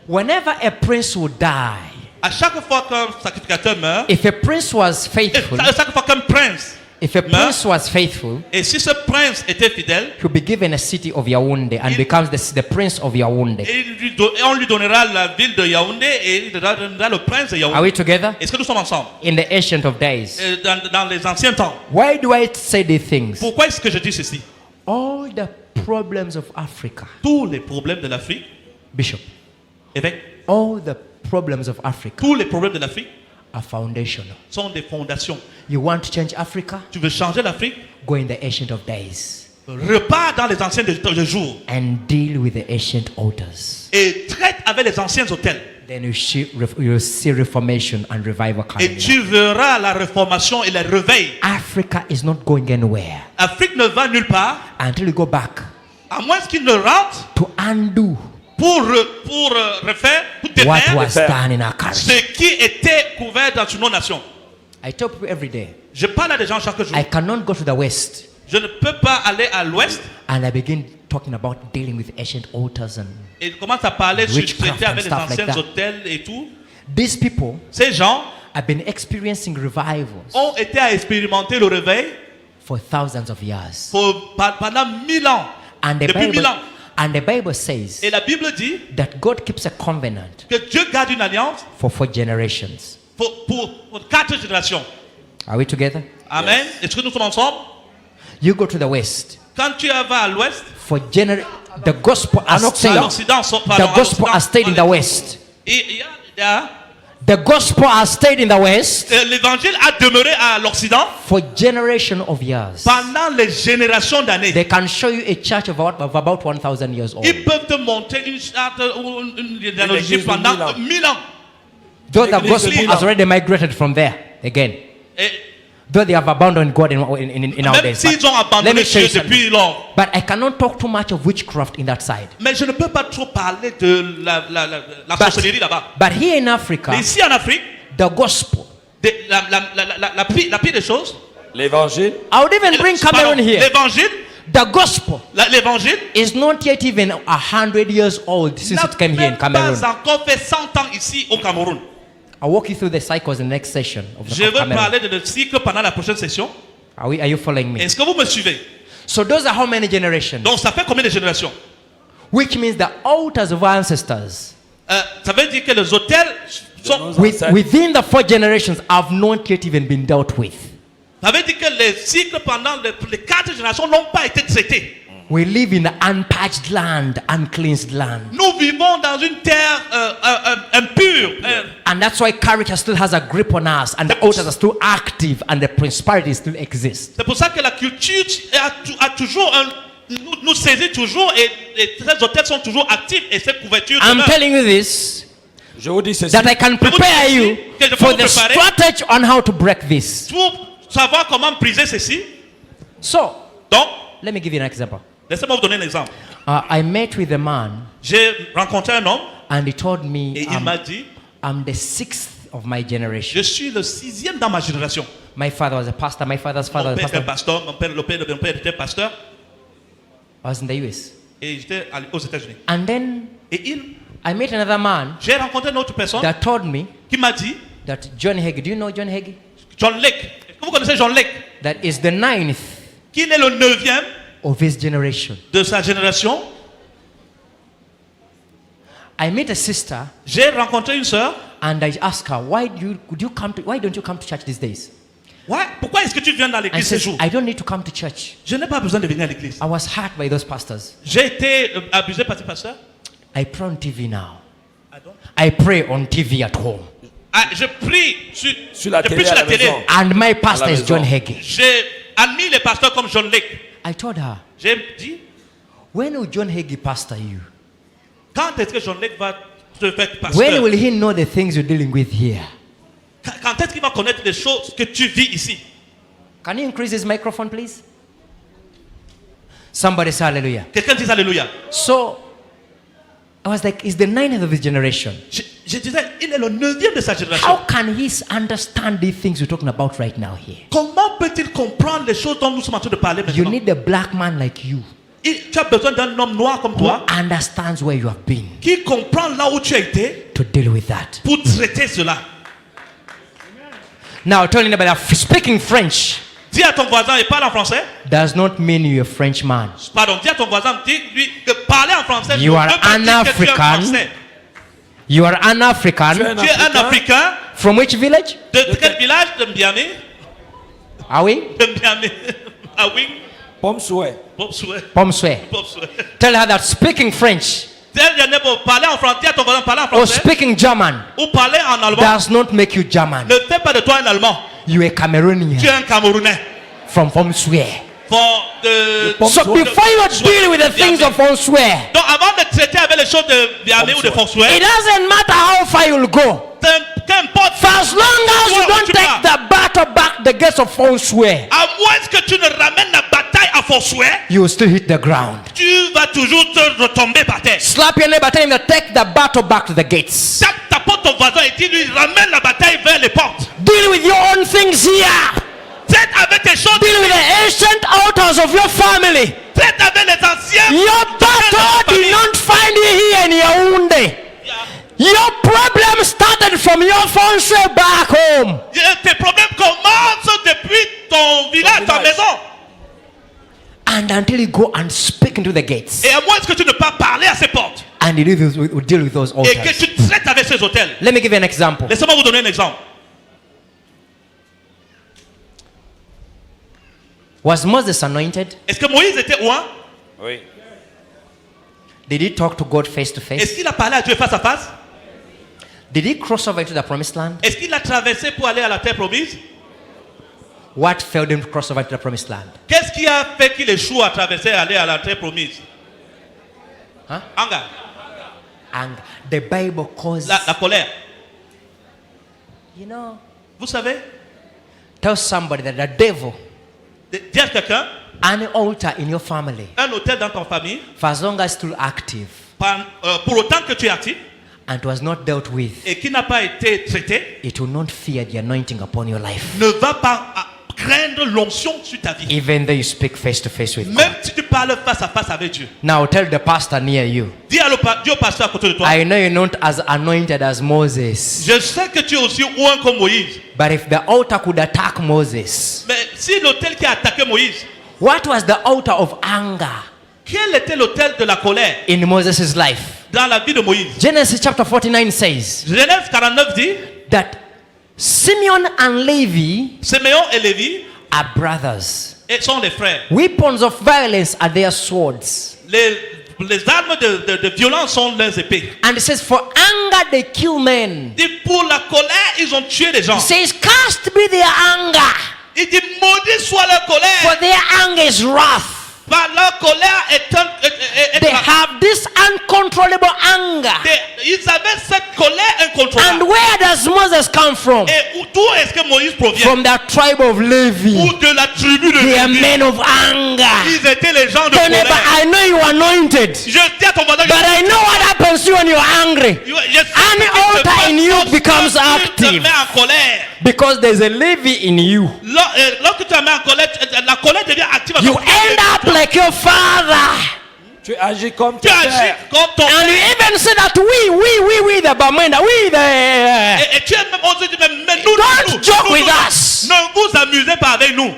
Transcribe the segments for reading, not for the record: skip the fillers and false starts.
Whenever a prince would die, À chaque fois qu'un sacrificateur meurt, if a prince was et faithful, chaque fois qu'un prince, if a prince was faithful, et si ce prince était fidèle, he'll be given a city of Yaoundé and becomes the prince of Yaoundé. et on lui donnera la ville de Yaoundé et il donnera le prince de Are Yaoundé. we together? Est-ce que nous sommes ensemble? In the ancient of days. Dans les anciens temps. Why do I say these things? Pourquoi est-ce que je dis ceci? All the problems of Africa, Tous les problèmes de l'Afrique, Bishop, évêque, all the problems of Africa tous les problèmes de l'Afrique are foundational. sont des fondations. You want to change Africa? Tu veux changer l'Afrique? Go in the ancient of days Repars dans les anciens de jours and deal with the ancient altars. et traite avec les anciens hôtels. Then you'll see reformation and revival coming. Et tu verras la réformation et le réveil. Africa is not going anywhere L'Afrique ne va nulle part, until you go back à moins qu'il ne rentre to undo pour refaire, pour what défaire was done in our country. ce qui était couvert dans nos nations. I tell people every day, Je parle à des gens chaque jour. I cannot go to the West Je ne peux pas aller à l'ouest and I begin talking about dealing with ancient altars and et commence à parler sur Witchcraft traiter avec and les stuff like anciens that. hôtels et tout. these people Ces gens have been experiencing revivals ont été à expérimenter le réveil for thousands of years. pendant 1000 ans. And the Depuis 1000 Bible, ans. and the Bible says Et la Bible dit that God keeps a covenant que Dieu garde une alliance for 4 generations. pour 4 générations. Are we together? Amen. Est-ce que nous sommes ensemble? You go to the West. Quand tu vas à l'ouest, The gospel has à stayed. l'Occident, The gospel has stayed in the West. il y a The gospel has stayed in the West l'évangile a demeuré à l'Occident for generation of years. pendant les générations d'années. They can show you a church of about 1,000 years old. Ils peuvent te montrer une charte ou une généalogie pendant 1000 ans. Though the L'église gospel de has already migrated from there again. Et Though they have abandoned God in our même days. s'ils ont Let abandonné me show Dieu you something. depuis lors. But I cannot talk too much of witchcraft in that side. Mais je ne peux pas trop parler de la sorcellerie là-bas. But here in Africa, Mais ici en Afrique, the gospel. la pire des choses, L'évangile, I would even bring Cameroon here. l'évangile, The gospel l'évangile is not yet even 100 years old since n'a it came here in même Cameroon. pas encore fait 100 ans ici au Cameroun. I'll walk you through the cycles in the next session of Je the veux Cameroon. parler de le cycle pendant la prochaine session. Are you following me? Est-ce que vous me suivez? So those are how many generations? Donc ça fait combien de générations? Which means the altars of our ancestors Ça veut dire que les hôtels sont... within the 4 generations have not yet even been dealt with. Ça veut dire que les cycles pendant les 4 générations n'ont pas été traités. We live in an unpatched land, uncleansed land. Nous vivons dans une terre impure. And that's why character still has a grip on us, and the altars are still active, and the principalities still exist. C'est pour ça que la culture a toujours nous saisit toujours et ces hôtels sont toujours actifs et ces couvertures I'm demeurent. telling you this, je vous dis ceci. that I can prepare you for the strategy on how to break this. Pour savoir comment briser ceci. So, Donc, let me give you an example. laissez-moi vous donner un exemple. I met with a man, J'ai rencontré un homme and he told me, et il m'a dit, I'm the 6th of my generation. je suis le 6e dans ma génération. My father was a pastor. My father's father Mon was a père était pastor. pasteur, le père de mon père était pasteur I was in the US. et j'étais aux États-Unis. And then Et I met another man j'ai rencontré une autre personne that told me qui m'a dit, that John Hagee, do you know John Hagee? John Lake, est-ce que vous connaissez John Lake? That is the 9th Qu'il est le 9e of his generation. de sa génération. I met a sister J'ai rencontré une sœur. and I asked her, why don't you come to church these days? Ouais, pourquoi est-ce que tu viens dans I l'église ces said, jours? I don't need to come to church. Je n'ai pas besoin de venir à l'église. I was hurt by those pastors. J'ai été abusé par ces pasteurs. I pray on TV now. I pray on TV at home. Je prie Sur la je télé prie sur à la la télé. maison. And my pastor À la is John maison. Hagee. J'ai admis les pasteurs comme John Lake. I told her, J'ai dit, when will John Hagee pastor you? quand est-ce que John Lake va te faire When pasteur? will he know the things you're dealing with here? Quand est-ce qu'il va connaître les choses que tu vis ici? Can you increase his microphone, please? Somebody say hallelujah. Quelqu'un dit alléluia. So I was like, he's the 9th of his generation. Je disais, il est le 9e de sa génération. How can he understand these things you're talking about right now here? Comment peut-il comprendre les choses dont nous sommes en train de parler You maintenant? need a black man like you. Tu as besoin d'un homme noir comme who toi understands where you have been qui comprend là où tu as été to deal with that. pour traiter cela. Now, tell your neighbor that speaking French Dis à ton voisin et parle en français. does not mean you're a Frenchman. Pardon, dis à ton voisin, dis-lui que parler en français You ne are veut pas an dire que tu es African. français. You are an African. Tu es un Tu es un Africain From which village? de quel village? De Mbiamé. Are we? De Mbiamé. Ah oui. Pomme souhait. Bob Souhait. Pomswe. Bob Souhait. Tell her that speaking French Tell your neighbor, parler en français. Dis à ton voisin, parler en or français. speaking German Ou parler en allemand. does not make you German. Ne fais pas de toi un allemand. You are Cameroonian Tu es un Camerounais. from Pomswe. For the... So before you deal with the things of Pomswe, Donc avant de traiter avec les choses de Mbiamé ou de it Fonsuet, doesn't matter how far you'll go. qu'importe. For as long as you Où don't tu take pars. the battle back the gates of Pomswe, À moins que tu ne ramènes la bataille à Fonsuet, you will still hit the ground. tu vas toujours te retomber par terre. Slap your neighbor, tell him to take the battle back to the gates. Tape ton voisin et dis-lui, ramène la bataille vers les portes. Deal with your own things here. Traite avec tes choses. Deal with the ancient altars of your family. Traite avec les anciens. Your battle did not find you here in Yaoundé. Your problem started from your Fonshe back home. Tes problèmes commencent depuis ton village, ta village. maison. And until you go and speak into the gates Et à moins que tu ne pas parler à ces portes and you deal with those et que altars. tu traites avec ces hôtels. Let me give you an example. Laissez-moi vous donner un exemple. Was Moses anointed? Est-ce que Moïse était oint? Oui. Did he talk to God face to Est-ce face? qu'il a parlé à Dieu face à face? Did he cross over into the promised land? Est-ce qu'il a traversé pour aller à la terre promise? What failed him to cross over to the promised land? Qu'est-ce qui a fait qu'il échoue à traverser et aller à la terre promise? Huh? Anger, And the Bible calls, la colère. you know, Vous savez, tell somebody that the devil, dire à quelqu'un, an altar in your family, un hôtel dans ton famille, for as long as still active pour autant que tu es actif and was not dealt with, et qui n'a pas été traité, it will not fear the anointing upon your life. ne va pas craindre l'onction sur ta vie. Even though you speak face to face with God. Même si tu parles face à face avec Dieu. Now tell the pastor near you, Dis au pasteur à côté de toi. I know you're not as anointed as Moses, Je sais que tu es aussi oint comme Moïse. but if the altar could attack Moses, Mais si l'autel qui a attaqué Moïse, what was the altar of anger quel était l'autel de la colère in Moses' life? dans la vie de Moïse? Genesis chapter 49 says Genèse 49 dit, that Simeon and Levi Siméon et Lévi are brothers. sont les frères. Weapons of violence are their swords. Les armes de violence sont leurs épées. And it says, for anger they kill men. Il dit, pour la colère, ils ont tué des gens. It says, cast be their anger, Il dit, maudit soit leur for colère. their anger is wrath. Par leur colère They have this uncontrollable anger. ils avaient cette colère And incontrôlable. where does Moses come from? Et d'où est-ce que Moïse provient? From the tribe of Levi. Ou de la tribu de They are Lévi. men of anger. Ils étaient les gens de Tell neighbor, colère. I know you are anointed, Je dis à ton voisin, but I know what happens to you when you're angry. An altar in you becomes active. Tu te mets en colère. Because there's a Levi in you. Lorsque tu te mets en colère, la colère devient active. You end up like your father. Tu agis comme Tu ton agis père. comme ton And you père. even say that we, the Bamenda, we, the... Et tu es même osé dire, mais nous, Don't joke with us. ne vous amusez pas avec nous.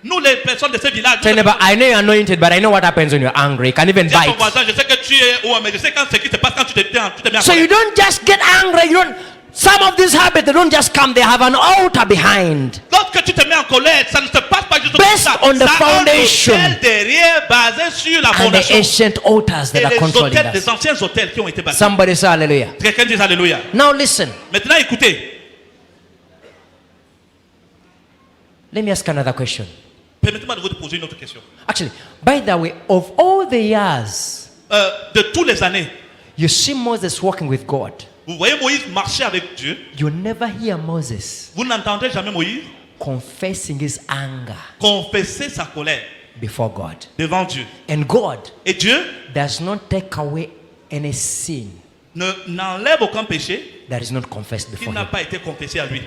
Nous, les personnes de ce village. Tell neighbor, I know you're anointed, but I know what happens when you're angry. You can even Dis à ton bite. voisin, je sais que tu es ou mais je sais ce qui se passe quand tu te mets en So colère. you don't just get angry. You don't... Some of these habits, they don't just come. They have an altar behind. Lorsque tu te mets en colère, ça ne se passe pas juste Based comme ça. on the Ça a un foundation. hôtel derrière basé sur la And the fondation. ancient altars Et that are les controlling hôtels, us. des anciens hôtels qui ont été bâtis. Somebody say hallelujah. Quelqu'un dit alléluia. Now listen. Maintenant, écoutez. Let me ask another question. Permettez-moi de vous poser une autre question. Actually, by the way, of all the years De toutes les années, you see Moses walking with God, vous voyez Moïse marcher avec Dieu. you never hear Moses Vous n'entendrez jamais Moïse confessing his anger confesser sa colère before God. devant Dieu. And God Et Dieu does not take away any sin n'enlève aucun péché that is not confessed qui before n'a him. pas été confessé à lui.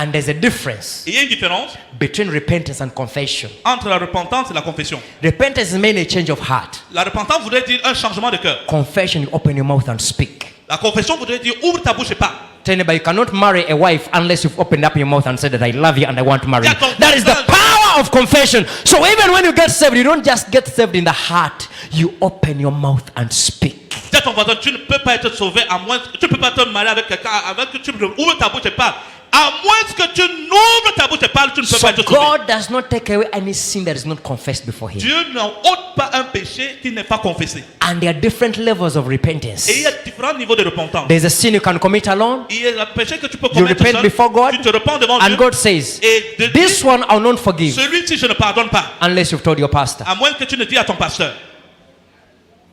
And there's a difference Et il y a une différence between repentance and confession. entre la repentance et la confession. Repentance is mainly a change of heart. La repentance voudrait dire un changement de cœur. Confession, you open your mouth and speak. La confession voudrait dire ouvre ta bouche et parle. Tell anybody, you cannot marry a wife unless you've opened up your mouth and said that I love you and I want to marry you. That is the power of confession. So even when you get saved, you don't just get saved in the heart. You open your mouth and speak. Dis à ton voisin, tu ne peux pas être sauvé à moins que tu ne peux pas te marier avec quelqu'un avec que tu ouvres ta bouche et parle. À moins que tu n'ouvres ta bouche et parles, tu ne peux So pas être sauvé. God does not take away any sin that is not confessed before Him. Dieu n'ôte pas un péché qui n'est pas confessé. And there are different levels of repentance. Et il y a différents niveaux de repentance. There's a sin you can commit alone. Il y a le péché que tu peux You commettre repent seul. before God. Tu te repens devant And Dieu. God says, Et de this one I'll not forgive celui-ci, je ne pardonne pas. unless you've told your pastor. À moins que tu ne dis à ton pasteur.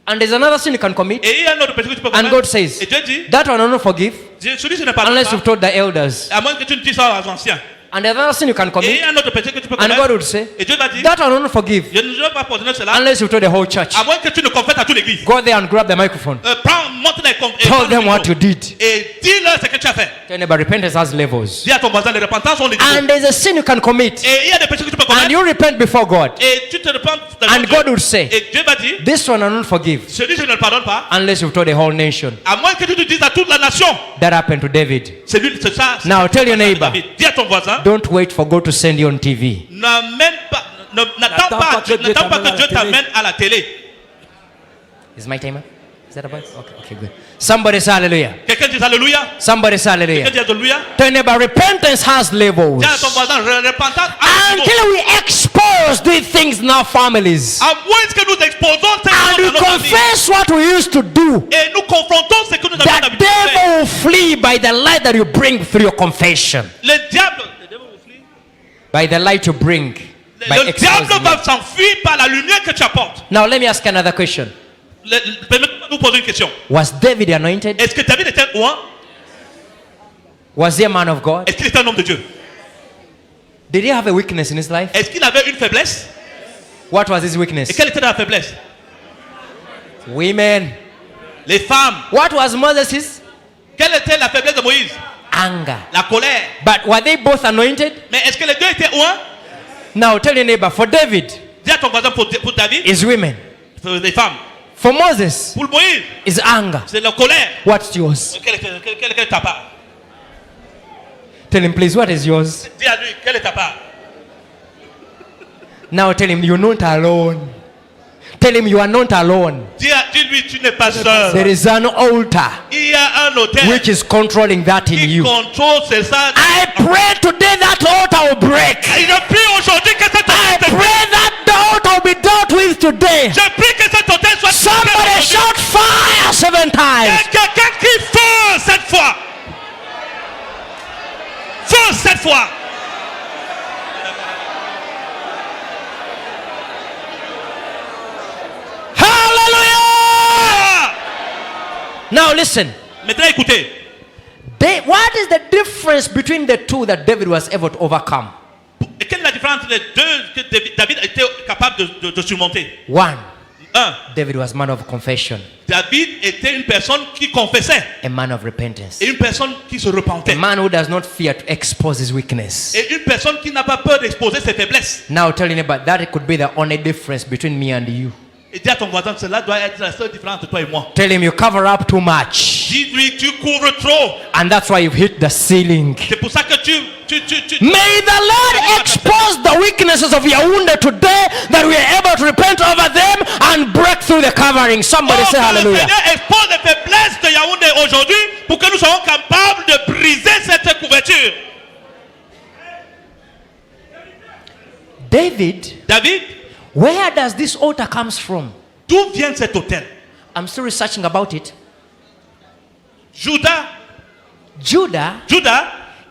And there's another sin you can commit. Et il y a un autre péché que tu peux And commettre. God says, Et Dieu dit, that one I'll not forgive celui-ci, je ne pardonne unless pas. you've told the elders. À moins que tu ne dises ça aux anciens. And there's another sin you can Et il commit. y a un autre péché que tu peux And God commettre. would say, Et Dieu va dire, that one I'll not forgive je ne vais pas pardonner cela. unless you've told the whole church. À moins que tu ne confesses à toute l'église. Go there and grab the microphone. Montre les comptes. Tell them what you did. Et dis-leur ce que tu as fait. Tell them, but repentance has levels. Dis à ton voisin, les repentances ont des niveaux. And there's a sin you can commit. Et il y a des péchés que tu peux And commettre. you repent before God. Et tu te repens devant And Dieu. God would say, Et Dieu va dire, this one I'll not forgive celui je ne le pardonne pas. unless you've told the whole nation. À moins que tu te dises à toute la nation. That happened to David. C'est ça. Now tell your neighbor, Dis à ton voisin, don't wait for God to send you on TV. n'attends pas que Dieu t'amène à la télé. Is my timer? Is that a voice? Okay, good. Somebody say hallelujah. Quelqu'un dit alléluia. Somebody say Quelqu'un hallelujah. dit alléluia. Tell your neighbor, repentance has levels. Dis à ton voisin, repentance a un niveau. Until we expose these things in our families. À moins que nous exposons ces And choses we dans nos familles. confess what we used to do. Et nous confrontons ce que nous avons The l'habitude de faire. devil will flee by the light that you bring through your confession. Le diable vous flie. By the light you bring. By Le diable exposing va it. s'enfuir par la lumière que tu apportes. Now let me ask another question. Permettez-moi de vous poser une question. Was David anointed? Est-ce que David était un roi? Was he a man of God? Est-ce qu'il était un homme de Dieu? Did he have a weakness in his life? Est-ce qu'il avait une faiblesse? What was his weakness? Et quelle était la faiblesse? Women. Les femmes. What was Moses'? Quelle était la faiblesse de Moïse? Anger. La colère. But were they both anointed? Mais est-ce que les deux étaient un? Now tell your neighbor, for David, Dis à ton voisin pour David, is women. les femmes. For Moses, Pour Moïse, is anger. c'est la colère. What's yours? Quelle est ta part? Tell him, please, what is yours? Dis à lui, quelle est ta part? Now tell him, you're not alone. Tell him you are not alone. Dis-lui, tu n'es pas seul. There is an altar Il y a un autel which is controlling that in qui you. contrôle, c'est ça. I pray today that altar will break. Et je prie aujourd'hui que cet I autel pray that the altar will be dealt with today. Je prie que cet autel soit Somebody shout fire 7 times. quelqu'un qui feu cette fois. Feu cette fois. Hallelujah! Now listen. Maintenant écoutez. What is the difference between the two that David was able to overcome? Et quelle est la différence entre les deux que David était capable de surmonter? One, Un, David was man of confession, David était une personne qui confessait a man of repentance, et une personne qui se a repentait. man who does not fear to expose his weakness. Et une personne qui n'a pas peur d'exposer ses faiblesses. Now telling about that, it could be the only difference between me and you. Et dis à ton voisin, cela doit être la seule différence entre toi et moi. Tell him you cover up too much, Dis-lui, tu couvres trop. and that's why you've hit the ceiling. C'est pour ça que tu May the Lord expose the weaknesses of Yaoundé today, that we are able to repent over them and break through the covering. Somebody say que le hallelujah. Seigneur expose les faiblesses de Yaoundé aujourd'hui pour que nous soyons capables de briser cette couverture. David, where does this altar comes from? D'où vient cet autel? I'm still researching about it. Judas,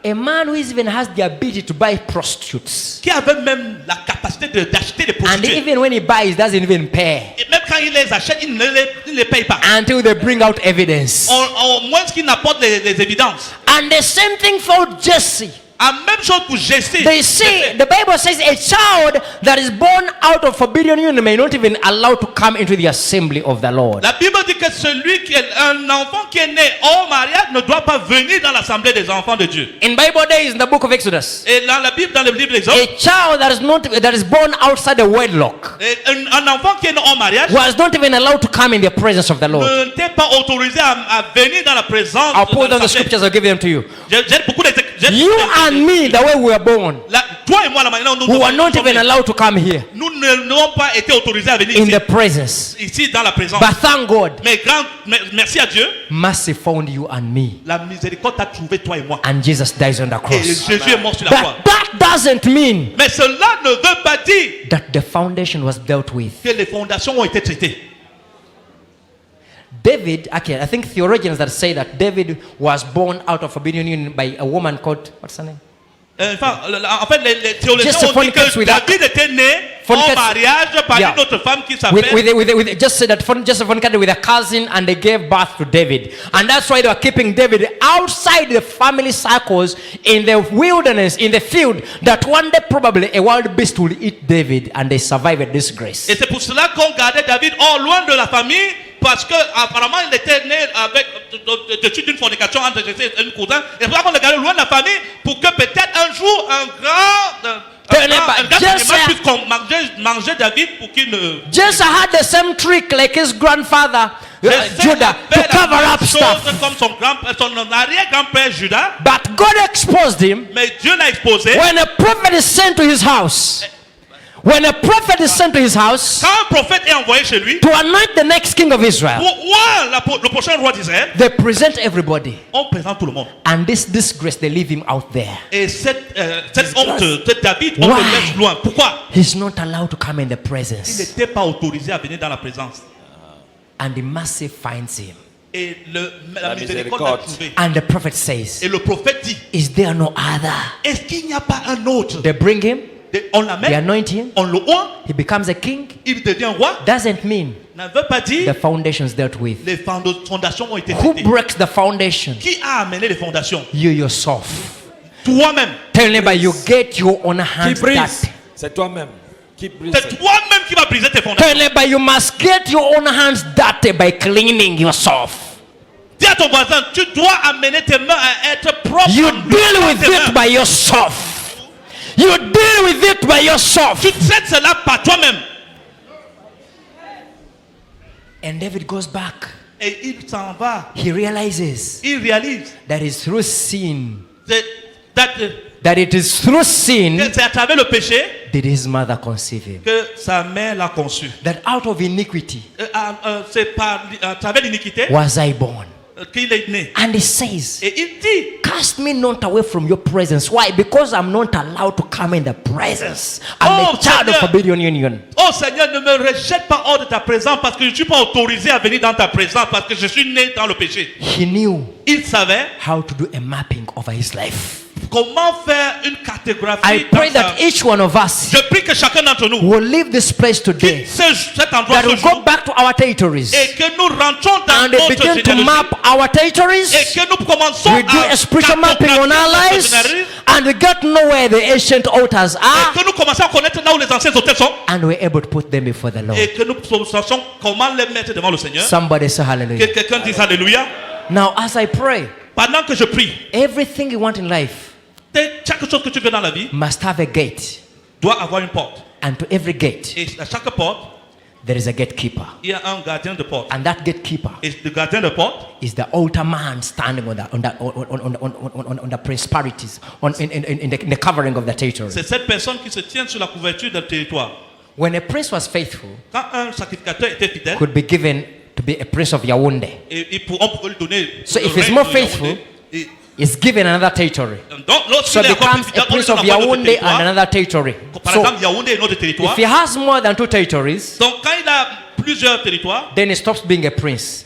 a man who even has the ability to buy prostitutes. qui avait même la capacité d'acheter des And prostituées. even when he buys, doesn't even pay Et même quand il les achète, il ne les paye pas. until they bring out evidence. Au moins qu'il n'apporte les évidences. And the same thing for Jesse. Même chose pour Jesse. They see, the Bible says a child that is born out of forbidden union may not even allow to come into the assembly of the Lord. La Bible dit que celui qui est un enfant qui est né hors mariage ne doit pas venir dans l'assemblée des enfants de Dieu. In Bible days, in the book of Exodus, Et dans la Bible, dans le livre d'Exode, a child that is born outside the wedlock un enfant qui est né hors mariage was not even allowed to come in the presence of the Lord. n'était pas autorisé à venir dans la présence I'll de pull down the l'assemblée. scriptures, I'll give them to you. J'ai beaucoup You and me, the way we were born, toi et moi, la manière dont we were not even allowed to come here nous n'avons pas été autorisés à venir in ici, the presence. ici dans la présence. But thank God, Merci à Dieu, mercy found you and me, la miséricorde t'a trouvé toi et moi. and Jesus dies on the Et cross. Jésus est mort sur la croix. But that doesn't mean Mais cela ne veut pas dire that the foundation was dealt with. que les fondations ont été traitées. David, okay, I think theologians that say that David was born out of forbidden union by a woman called, what's her name? Enfin, en fait, les théologiens Just ont dit fornicates que with David était né en fornicates- mariage par Yeah. une autre femme qui s'appelle... Just said that just fornicated with a cousin and they gave birth to David. And that's why they were keeping David outside the family circles in the wilderness, in the field, that one day probably a wild beast will eat David and they survive a disgrace. Et c'est pour cela qu'on gardait David hors loin de la famille, parce que apparemment il était né avec dessus d'une fornication entre Jesse et un cousin. Et c'est pour ça qu'on le gardait loin de la famille, pour que peut-être un jour un grand animal puisse manger David pour qu'il ne... Jesse had the same trick like his grandfather Judah to cover up stuff. Comme son arrière-grand-père Judas. But God exposed him. Mais Dieu l'a exposé. When a prophet is sent to his house, when a prophet is sent to his house Quand un prophète est envoyé chez lui to anoint the next king of Israel, pour voir le prochain roi d'Israël, they present everybody. on présente tout le monde. And this disgrace, they leave him out there. Et cette honte de David, on Why? le laisse loin. Pourquoi? He's not allowed to come in the Il presence. n'était pas autorisé à venir dans la présence. And the mercy finds him. Et la La miséricorde l'a miséricorde. trouvé. And the prophet says, Et le prophète dit, is there no other? est-ce qu'il n'y a pas un autre? They bring him, On they l'amène, anoint him, on le oint, he becomes a king. il devient roi. Doesn't mean Ne veut pas the dire foundations dealt with. les fondations ont été Who traitées. breaks the foundation? Qui a amené les fondations? You yourself. Toi-même. Tell neighbor, you get your own Qui hands brise, dirty. c'est toi-même. Qui brise. C'est toi-même qui vas briser tes fondations. Tell neighbor, you must get your own hands dirty by cleaning yourself. Dis à ton voisin, tu dois amener tes mains à être propres. You en deal lavant with tes mains. it by yourself. You deal with it by yourself. Tu traites cela par toi-même. And David goes back. Et il s'en va. He realizes Il réalise that it's through sin, que that it is through sin c'est à travers le péché did his mother conceive him. que sa mère l'a conçu. That out of iniquity C'est à travers l'iniquité was I born. qu'il est né. And he says, Et il dit, cast me not away from your presence. Why? Because I'm not allowed to come in the presence. I'm Oh, a child of Seigneur. forbidden union. oh Seigneur, ne me rejette pas hors de ta présence parce que je ne suis pas autorisé à venir dans ta présence parce que je suis né dans le péché. He knew Il savait how to do a mapping over his life. comment faire une cartographie. I pray that each one of us Je prie que chacun d'entre nous will leave this place today, quitte cet endroit that ce will jour go back to our territories et que nous rentrons dans and they notre begin to généalogie map our territories. et que nous commençons We do a spiritual mapping on our lives and we get to know where the ancient altars et are que nous commençons à connaître là où les anciens hôtels sont and we're able to put them before the Lord. et que nous sachons comment les mettre devant le Seigneur. Somebody say Que hallelujah. quelqu'un dise Alléluia. Now, as I pray, Pendant que je prie, everything you want in life chaque chose que tu veux dans la vie must have a gate, doit avoir une porte. and to every gate Et à chaque porte, there is a gatekeeper, il y a un gardien de porte. and that gatekeeper Et le gardien de porte, is the altar man standing on the principalities, in the covering of the territory. c'est cette personne qui se tient sur la couverture du territoire. When a prince was faithful, Quand un sacrificateur était fidèle, could be given to be a prince of Yaoundé, on peut lui donner. So le if he's règne more de faithful, Yaoundé. Et is given another territory. donc, So lorsqu'il est encore becomes fidèle, a on lui prince donne of encore d'autres Yaoundé and territoires. another territory. Par So exemple, Yaoundé est notre territoire. if he has more than two territories, Donc, quand il a plusieurs territoires, then he stops being a prince.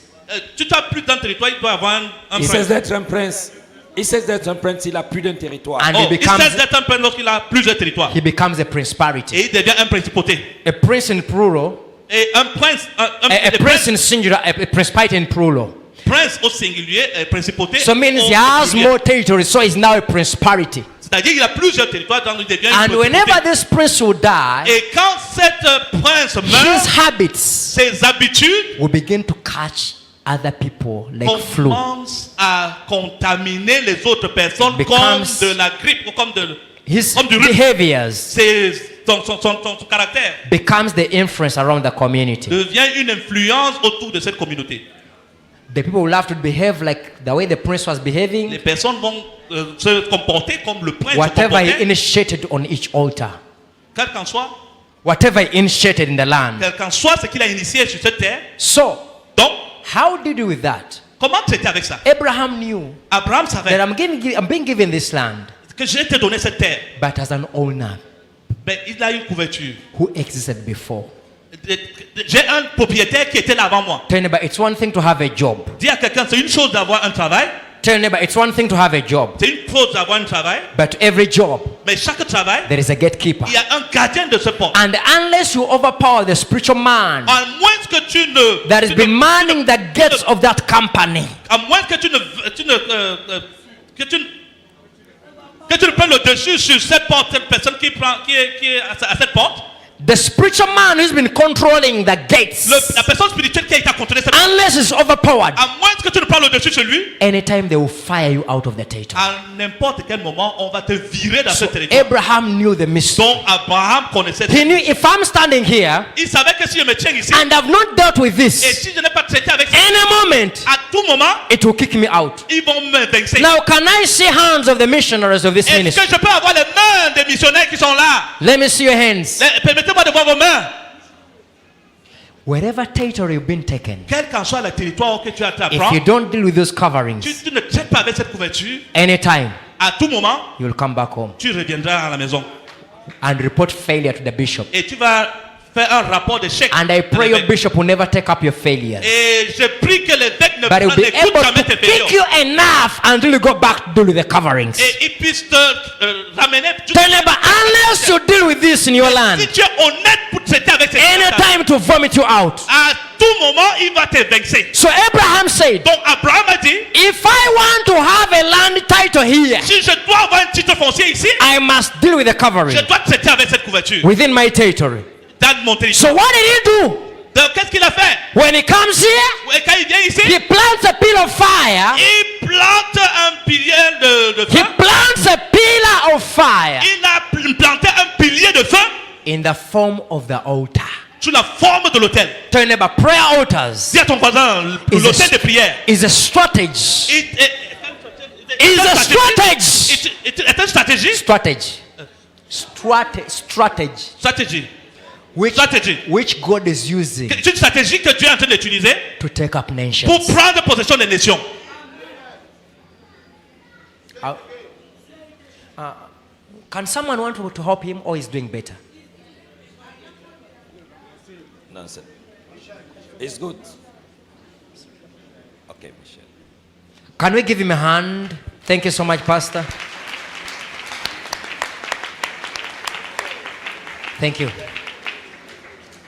tu n'as plus d'un territoire, il doit avoir un Il prince. cesse d'être un prince. Il cesse d'être un prince, il a plus d'un territoire. And Oh, he il becomes cesse d'être un prince lorsqu'il a plusieurs territoires. he becomes a principality. Et il devient un principauté. A prince in plural, Et un prince, a prince in singular, a principality in plural. prince au singulier, principauté So means au he has singulier. more territories, so he's now a principality. C'est-à-dire qu'il y a plusieurs territoires dans le devient And une whenever possibilité. this prince will die, Et quand cette prince his meurt, habits ses habitudes will begin to catch other people like flu. commencent à contaminer les autres personnes It comme becomes- de la grippe ou comme His comme du rhume. behaviors Son caractère becomes the influence around the community. devient une influence autour de cette communauté. The people will have to behave like the way the prince was Les behaving, personnes vont se comporter comme le prince se whatever he comportait, initiated on each altar, quel qu'en soit, whatever he initiated in the land. quel qu'en soit ce qu'il a initié sur cette terre. So, Donc, how did you do with that? comment traiter avec ça? Abraham knew Abraham that savait I'm being given this land, que j'ai te donné cette terre, but as an owner mais il a une couverture. who existed before. J'ai un propriétaire qui était là avant moi. Tell neighbor, it's one thing to have a job. Dis à quelqu'un, c'est une chose d'avoir un travail, Tell neighbor, it's one thing to have a job, c'est une chose d'avoir un travail, but to every job, mais chaque travail, there is a gatekeeper. il y a un gardien de ce poste. And unless you overpower the spiritual man À moins que tu ne, that has tu been ne- manning the gates of that company, à moins que tu ne, que tu ne prennes le dessus sur cette porte, cette personne qui est à cette porte, the spiritual man who's been controlling the gates, la personne spirituelle qui a contrôlé cette porte, unless it's overpowered, à moins que tu ne prends le dessus sur lui, anytime they will fire you out of the territory. à n'importe quel moment, on va te virer dans ce So territoire. Abraham knew the mystery. Donc Abraham connaissait He knew if I'm standing here il savait que si je me tiens ici, and I've not dealt with et this, si je n'ai pas traité avec ça, any moment à tout moment, it will kick me out. ils vont me vaincre. Now, can I see hands of the missionaries of this Est-ce ministry? que je peux avoir les mains des missionnaires qui sont là? Let me see your hands. Permettez-moi de voir vos mains. Wherever territory you've been taken, Quel qu'en soit le territoire que tu as à if you prendre, don't deal with those coverings, tu ne traites pas avec cette couverture, anytime à tout moment, you'll come back home tu reviendras à la maison. and report failure to the bishop. Et tu vas faire un rapport d'échec. And I pray your bishop will never take up your failures, Et je prie que l'évêque ne but he'll be n'écoute able jamais to tes kick failures. you enough until you go back to deal with the coverings. Et il puisse te ramener. Tell neighbor, unless you deal with this in your land, Si tu es honnête pour traiter avec ces choses, anytime to vomit you out. à tout moment, il va te vaincre. So Abraham said, Donc Abraham a dit, if I want to have a land title here, si je dois avoir un titre foncier ici, I must deal with the covering je dois traiter avec cette couverture within my territory. dans mon territoire. So what did he do? Donc qu'est-ce qu'il a fait? When he comes here, Et quand il vient ici, he plants a pillar of fire. il plante un pilier de He feu. plants a pillar of fire Il a planté un pilier de feu in the form of the altar. sous la forme de l'autel. Tell neighbor, prayer altars Dis à ton voisin, l'autel de prière is a strategy. est a strategy. Est une stratégie. Strategy. Strategy. Stratégie. Which, Strategy. which God is using C'est une stratégie que Dieu est en train d'utiliser to take up nations. pour prendre possession des nations. Can someone want to help him or he's doing better? Nonsense. It's good. Okay, Michelle. Can we give him a hand? Thank you so much, Pastor. Thank you.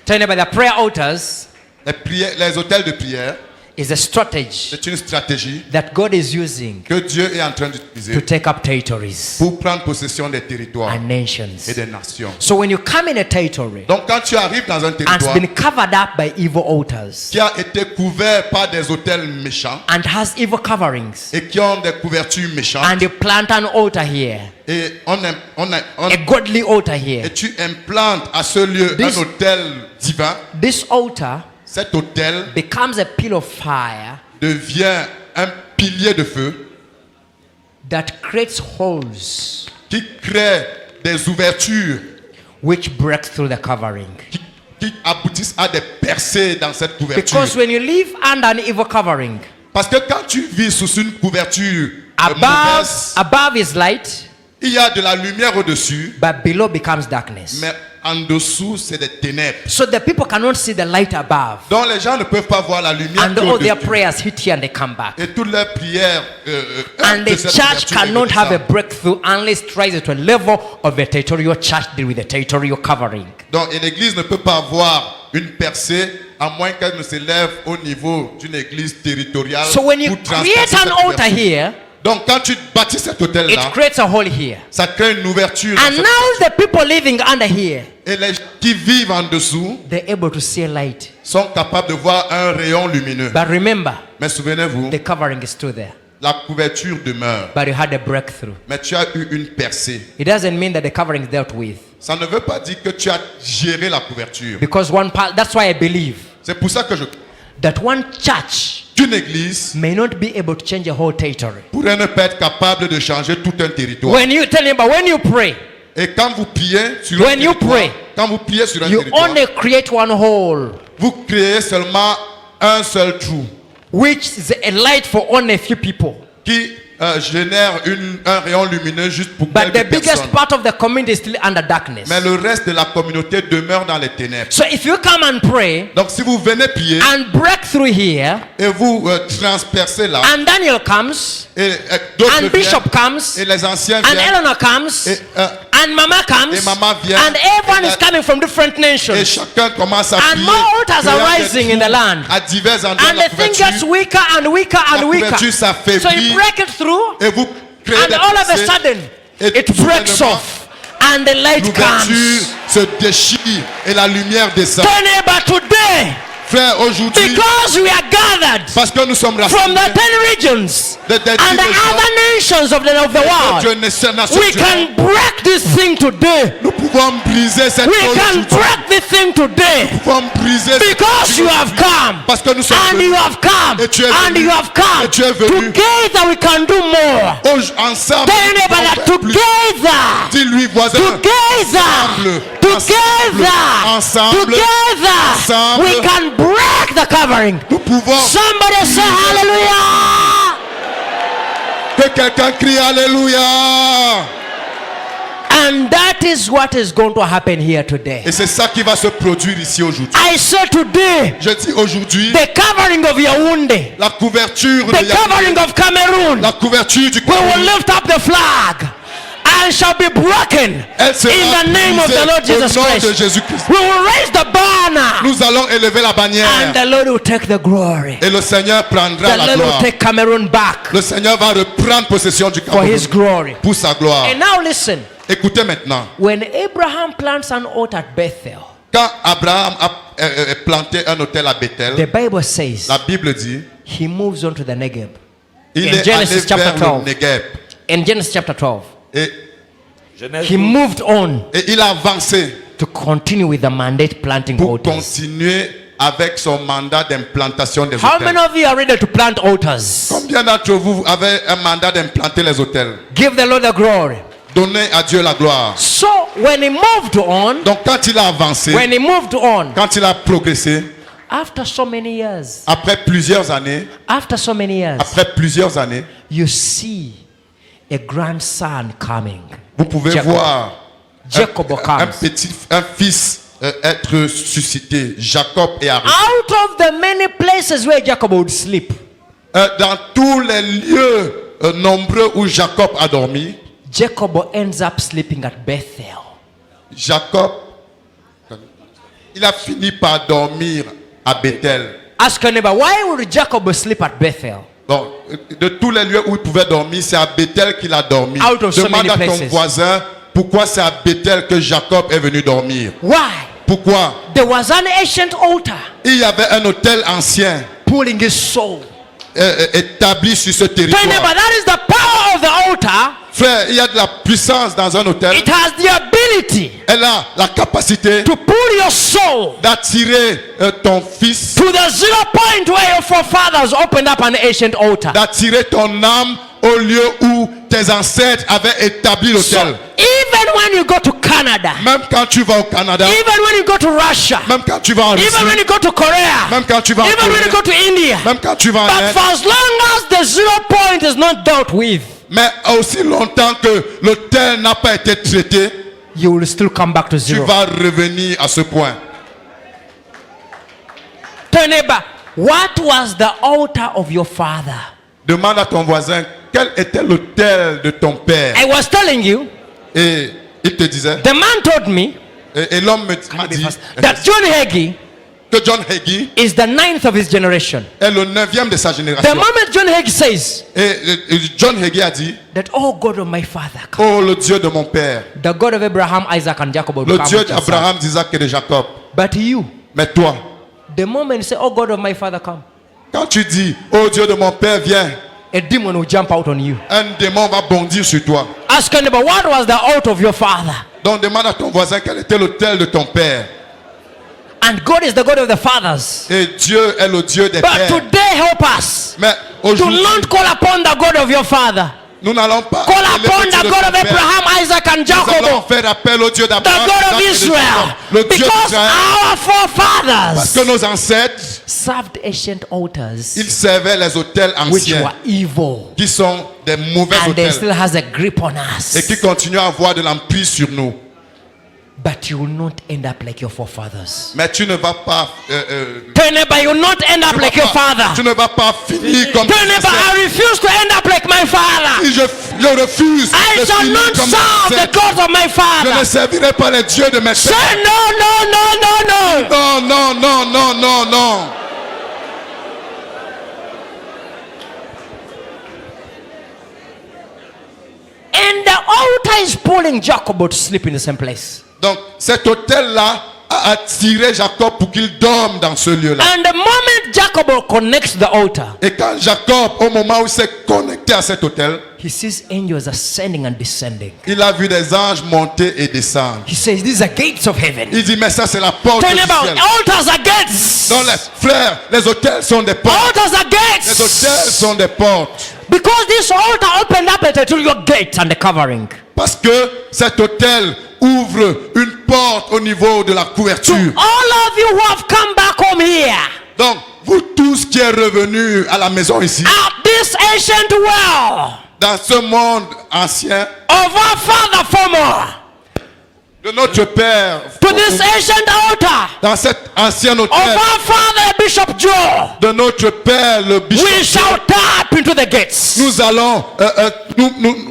Tell me about the prayer altars Les hôtels de prière, is a strategy c'est une stratégie that God is using que Dieu est en train to d'utiliser take up territories pour prendre possession des territoires and et nations. des nations. So when you come in a territory Donc quand tu arrives dans un and it's territoire been covered up by evil altars qui a été couvert par des hôtels méchants and has evil coverings, et qui ont des couvertures méchantes, and you plant an altar here, et a godly altar here, et tu implantes à ce lieu This- un hôtel divin, this altar cet hôtel becomes a pillar of fire devient un pilier de feu that creates holes qui crée des ouvertures which break through the covering. qui aboutissent à des percées dans cette couverture. Because when you live under an evil covering, Parce que quand tu vis sous une couverture mauvaise, above is light, il y a de la lumière au-dessus, but below becomes darkness. mais en dessous, c'est des ténèbres. So the people cannot see the light above. Donc les gens ne peuvent pas voir la lumière And all their au-dessus. prayers hit here and they come back. Et toutes leurs prières And de the cette church couverture cannot et have a descendent. breakthrough unless it rises to a level of a territorial church deal with the territorial covering. Donc et l'église ne peut pas avoir une percée à moins qu'elle ne s'élève au niveau d'une église territoriale. So when you pour create transporter an cette altar couverture. here, Donc quand tu bâtis cet it hôtel-là, creates a hole here. ça crée une ouverture. dans And cette- now the people living under here, Et les gens qui vivent en dessous they're able to see a light. sont capables de voir un rayon lumineux. But remember, Mais souvenez-vous, the covering is still there. la couverture demeure. But you had a breakthrough. Mais tu as eu une percée. It doesn't mean that the covering is dealt with. Ça ne veut pas dire que tu as géré la couverture. Because one part, that's why I believe C'est pour ça que je... that one church Qu'une église may not be able to change a whole territory. pourrait ne pas être capable de changer tout un territoire. When you tell him, but when you pray, Et quand vous priez sur When un you territoire, pray, quand vous priez sur un you territoire, only create one hole, vous créez seulement un seul trou which is a light for only a few people. qui génère un rayon lumineux juste pour But the quelques biggest personnes. part of the community is still under darkness. Mais le reste de la communauté demeure dans les ténèbres. So if you come and pray Donc si vous venez prier and break through here, et vous transpercez là, and Daniel comes, et d'autres and Bishop viennent, comes, et les anciens and viennent, Eleanor comes, et, and Mama comes, et Mama vient, and everyone et is coming from different et nations. chacun commence à And prier. more altars are créant des rising in the trous land. à divers endroits And de la the thing gets couverture. weaker and weaker La and weaker. couverture So s'affaiblit you break it through, et vous créez and des all of a percées, sudden, et it breaks soudainement, off, and the light l'ouverture comes. se déchire et la lumière descend. Tell me about today, Frère, aujourd'hui, because we are gathered parce que nous sommes from the rassemblés 10 regions de and the other nations of the world, we can break this thing today. nous pouvons briser cette We chose can aujourd'hui. break this thing today. Nous pouvons briser cette Because chose you have aujourd'hui. come, Parce que nous sommes and venus. you have come, Et tu es and venu. you have come. Et tu es venu. Together we can do more. Ensemble, Tell nous me pouvons about that. faire plus. Together, Dis-lui, voisin, together, Ensemble. together, we can break the covering. nous pouvons. Somebody say hallelujah. Que quelqu'un crie Alléluia. And that is what is going to happen here today. Et c'est ça qui va se produire ici aujourd'hui. I say today, Je dis aujourd'hui, the covering of Yaoundé, la couverture de the covering Yaoundé, of Cameroon, la couverture du we will Cameroun, lift up the flag and shall be broken elle sera in the name of the Lord brisée Jesus au nom de Christ. Jésus-Christ. We will raise the banner, Nous allons élever la bannière and the Lord will take the glory. et le Seigneur prendra The la Lord will gloire. take Cameroon back Le Seigneur va reprendre possession du for His Cameroun glory. pour sa gloire. And now listen, Écoutez maintenant, when Abraham plants an altar at Bethel, quand Abraham a planté un autel à Bethel, the Bible says la Bible dit, he moves on to the Negev. il In est Genesis allé chapter vers 12. le Negev In Genesis chapter 12, Genèse he 12. moved on et il a avancé to continue with the mandate planting pour altars. continuer avec son mandat d'implantation des How many hôtels. of you are ready to plant altars? Combien d'entre vous avez un mandat d'implanter les hôtels? Give the Lord the glory. Donnez à Dieu la gloire. So when he moved on, Donc quand il a avancé, when he moved on, quand il a progressé, after so many years, après plusieurs années, you see a grandson coming. vous pouvez Jacob. voir Jacob un fils être suscité, Jacob est arrivé. Out of the many places where Jacob would sleep, Dans tous les lieux nombreux où Jacob a dormi, Jacob ends up sleeping at Bethel. Jacob, il a fini par dormir à Bethel. Ask your neighbor, why would Jacob sleep at Bethel? Donc, de tous les lieux où il pouvait dormir, c'est à Bethel qu'il a dormi. Out of so Demande many à ton places. voisin pourquoi c'est à Bethel que Jacob est venu dormir. Why? Pourquoi? There was an ancient altar Il y avait un hôtel ancien pulling his soul. établi sur ce Tell neighbor, territoire. that is the power of the altar. Frère, il y a de la puissance dans un hôtel. It has the ability Elle a la capacité to pull your soul d'attirer ton fils, to the 0 point where your forefathers opened up an ancient altar. d'attirer ton âme au lieu où tes ancêtres avaient établi So, l'hôtel. even when you go to Canada, Même quand tu vas au Canada, even when you go to Russia, même quand tu vas en even when Russie, you go to Korea, même quand tu vas en even when you Corée, go to India, même quand tu vas en but Inde, for as long as the 0 point is not dealt with, mais aussi longtemps que l'hôtel n'a pas été traité, you will still come back to tu 0. vas revenir à ce point. Tell neighbor, what was the altar of your father? Demande à ton voisin quel était l'hôtel de ton père. I was telling you, Et il te disait, the man told me et l'homme m'a dit, that John Hagee que John Hagee is the 9th of his generation. est le 9e de sa The génération. moment John Hagee says Et John Hagee a dit, that, oh God of my father, come. oh le Dieu de mon père, The God of Abraham, Isaac, and Jacob will le come Dieu with yourself. d'Abraham, d'Isaac et de Jacob. But you, Mais toi, the moment you say, oh God of my father, come, quand tu dis, oh Dieu de mon père, viens, a demon will jump out on you. un démon va bondir sur toi. Ask your neighbor, what was the altar of your father? Donc demande à ton voisin quel était l'autel de ton père. And God is the God of the fathers. Et Dieu est le Dieu des But pères. today, help us Mais to aujourd'hui, not call upon the God of your father. nous n'allons pas Call appeler upon le Dieu the de God ton of père. Abraham, Isaac, and Nous allons Jacob. faire appel au Dieu The d'Abraham, God d'Isaac of et de Israel. Jacob. Le Dieu Because d'Israël. our Parce forefathers que nos ancêtres, served ancient altars ils servaient les autels which anciens, were evil. qui sont des mauvais And they autels, still has a grip on et qui us. continuent à avoir de l'emprise sur nous. But you will not end up like your forefathers. Mais tu ne vas pas, Tell your neighbor, you will not end up like your father. tu ne vas pas finir comme Tell your neighbor, ancêtres. I refuse to end up like my father. Si je refuse I de shall finir not comme serve the ancêtres, gods of my je ne father. servirai pas les dieux de mes Say pères. no, no, no, no, no. Non, non, non, non, non, non. And the altar is pulling Jacob to sleep in the same place. Donc cet autel-là a attiré Jacob pour qu'il dorme dans ce lieu-là. And the moment Jacob connects the altar, Et quand Jacob, au moment où il s'est connecté à cet autel, he sees angels ascending and descending. il a vu des anges monter et descendre. He says, these are gates of heaven. Il dit, mais ça c'est la porte Tell du him about ciel. altars are gates. Donc les frères, les autels sont des portes. Altars are Les autels gates. sont des portes. Because this altar opened up to your gate and the covering. Parce que cet autel ouvre une porte au niveau de la To couverture. all of you who have come back home here, Donc, vous tous qui êtes revenus à la maison ici, at this ancient well dans ce monde ancien, of our father former, de notre Père, to this ancient altar dans cet ancien of autel, our father Bishop Joe, de notre Père, le bishop, we shall tap into the gates.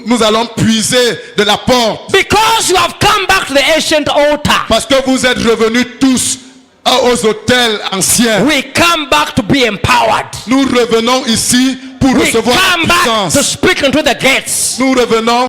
nous allons puiser de la porte. Because you have come back to the ancient altar, Parce que vous êtes revenus tous aux hôtels anciens. we come back to be empowered. Nous revenons ici pour We recevoir come la back to puissance. speak into the gates. Nous revenons